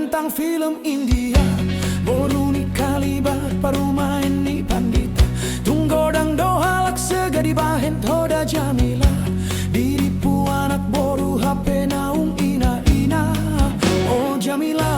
bintang film India, boru ni kalibat parumain ni pandita, tunggodang dohalak segadi bahen toda Jamila, diripu anak boru HP naung ina-ina, oh Jamila.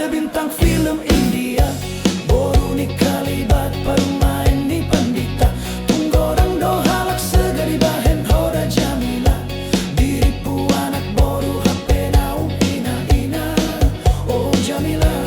Bintang film India, boru ni kalibat parumain ni pandita, tunggodang dohalak segadi bahen hoda Jamila, diripu anak boru HP naung ina-ina, oh Jamila.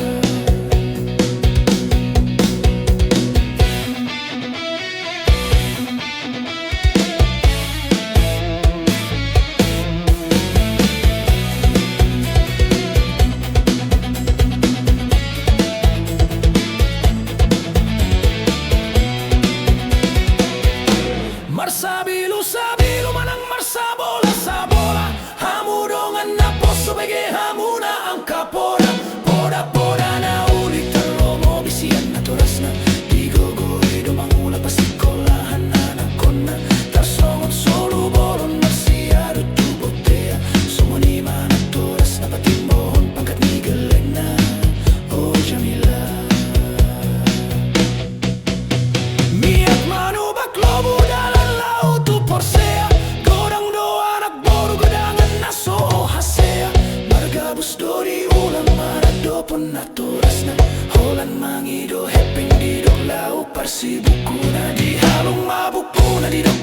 Sabilu manang marsabola sabola, hamu dongan na poso bege hamuna ang kapora, poda na uli talomo bisian na toras na, igogoi do mangula pasikolahan anak kona, tarsongot solo bolon marsiado tubotea, sumuni mana toras na patimbohon pangkat ni geleng na, oh Jamila. Miat manu baklobu dalam penaturas na holan mangido hepeng di dok lau parsi buku na di halong mabuku na di dok